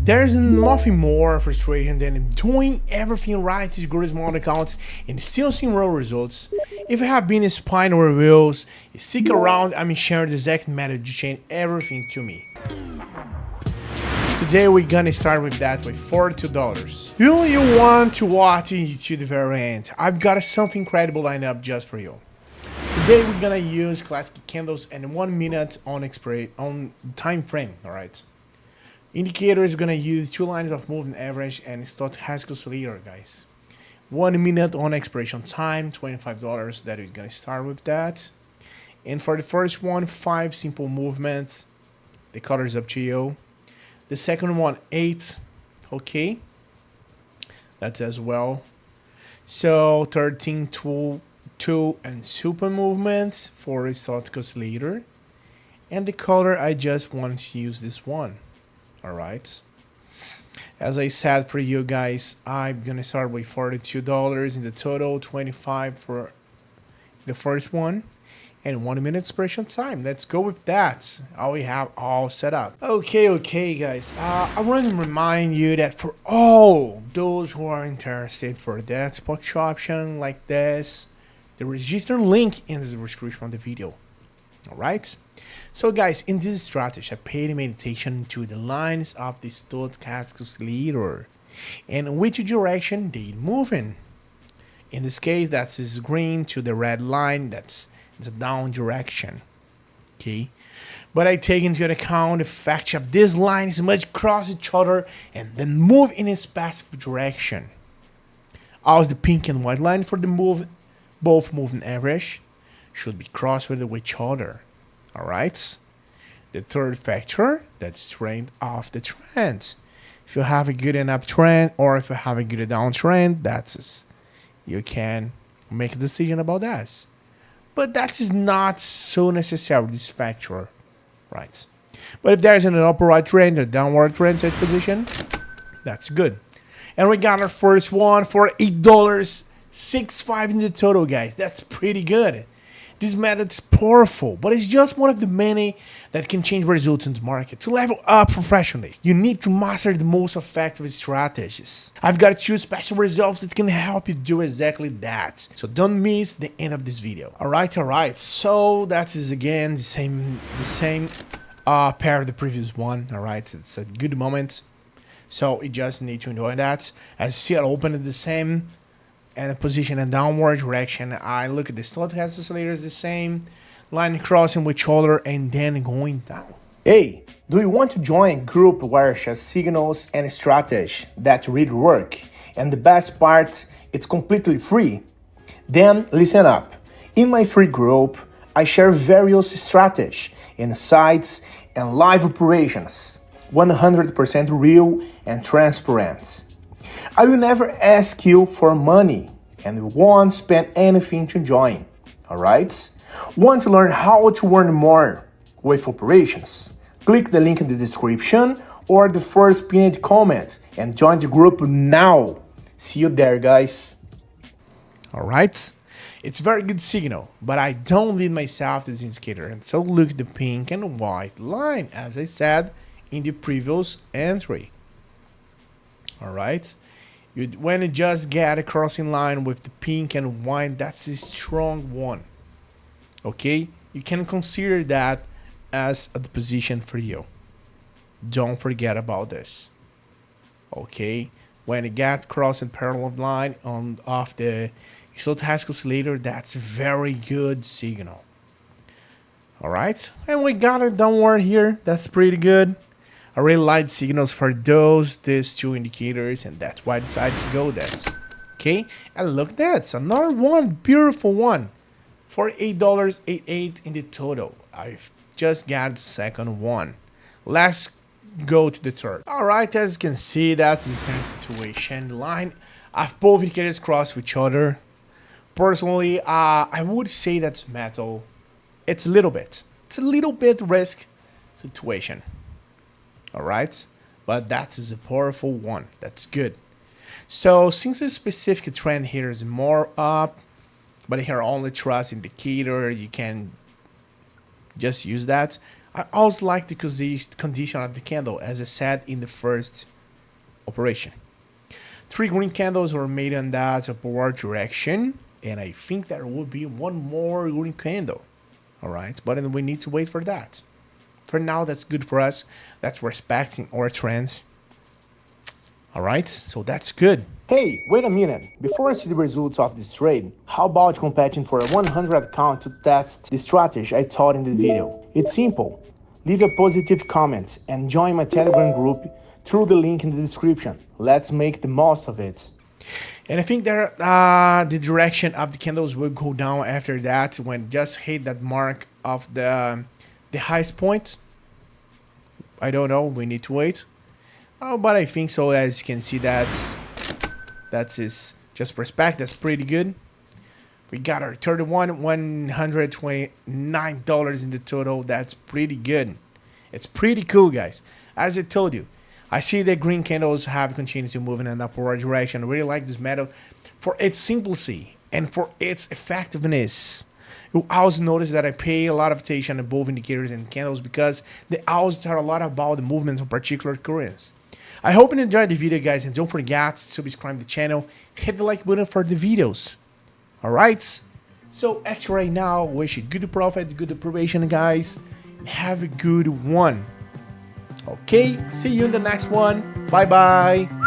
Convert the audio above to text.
There's nothing more frustrating than doing everything right to grow small accounts and still seeing real results. If you have been spying our wheels, stick around. I'm sharing the exact method to change everything to me. Today we're gonna start with that with $42. You want to watch to the very end. I've got something incredible lined up just for you. Today we're gonna use classic candles and 1 minute on time frame. All right. Indicators, we're gonna use 2 lines of moving average and stochastic oscillator, guys. 1 minute on expiration time, $25. That we're gonna start with that. And for the first one, 5 simple movements. The color is up to you. The second one, 8. Okay. That's as well. So 13, 2 and super movements for the stochastic oscillator. And the color, I just want to use this one. Alright. As I said for you guys, I'm gonna start with $42 in the total, 25 for the first one, and 1 minute expiration time. Let's go with that. We have all set up. Okay, guys. I want to remind you that for all those who are interested for that spot option like this, the register link in the description of the video. Alright. So guys, in this strategy, I paid meditation to the lines of the stochastic oscillator and in which direction they moving. In this case, that's green to the red line, that's the down direction. Okay, but I take into account the fact that these lines must cross each other and then move in a specific direction. As the pink and white line for the both moving average should be crossed with each other. Alright. The third factor, that's strength of the trend. If you have a good enough trend or if you have a good downtrend, that's you can make a decision about that. But that is not so necessary, this factor. Right. But if there's an upward trend or downward trend such position, that's good. And we got our first one for $8.65 in the total, guys. That's pretty good. This method is powerful, but it's just one of the many that can change results in the market. To level up professionally, you need to master the most effective strategies. I've got 2 special results that can help you do exactly that. So don't miss the end of this video. Alright. So that is again the same pair of the previous one. Alright, it's a good moment. So you just need to enjoy that. As you see, it opened at the same and a position in downward direction. I look at the stochastic oscillator is the same, line crossing with each other and then going down. Hey, do you want to join a group where share signals and strategies that really work? And the best part, it's completely free. Then listen up. In my free group, I share various strategies, insights, and live operations, 100% real and transparent. I will never ask you for money and won't spend anything to join. Alright? Want to learn how to earn more with operations? Click the link in the description or the first pinned comment and join the group now. See you there, guys. Alright? It's very good signal, but I don't lead myself to this indicator. And so look at the pink and white line, as I said in the previous entry. Alright, when you just get a crossing line with the pink and white, that's a strong one. Okay, you can consider that as a position for you. Don't forget about this. Okay, when you get crossing parallel line off the stochastic oscillator, that's a very good signal. Alright, and we got a downward here. That's pretty good. I really like signals for these 2 indicators, and that's why I decided to go that. Okay, and look, that's another one, beautiful one, for $8.88 in the total. I've just got the second one. Let's go to the third. Alright, as you can see, that's the same situation. The line of both indicators cross each other. Personally, I would say that's metal. It's a little bit risk situation. Alright, but that is a powerful one. That's good. So since the specific trend here is more up, but here only trust indicator, you can just use that. I always like the condition of the candle as I said in the first operation. 3 green candles were made in that upward direction, and I think there will be one more green candle. Alright, but we need to wait for that. For now, that's good for us. That's respecting our trends. Alright, so that's good. Hey, wait a minute. Before I see the results of this trade, how about competing for a 100 account to test the strategy I taught in the video? It's simple. Leave a positive comment and join my Telegram group through the link in the description. Let's make the most of it. And I think there, the direction of the candles will go down after that when just hit that mark of the highest point. I don't know. We need to wait. Oh, but I think so. As you can see, that's is just respect. That's pretty good. We got our $129 in the total. That's pretty good. It's pretty cool, guys. As I told you, I see that green candles have continued to move in an upward direction. I really like this method for its simplicity and for its effectiveness. You also notice that I pay a lot of attention to both indicators and candles because they also tell a lot about the movements of particular currencies. I hope you enjoyed the video, guys, and don't forget to subscribe to the channel. Hit the like button for the videos. Alright? So, actually right now, wish you good profit, good operation, guys. Have a good one. Okay, see you in the next one. Bye-bye.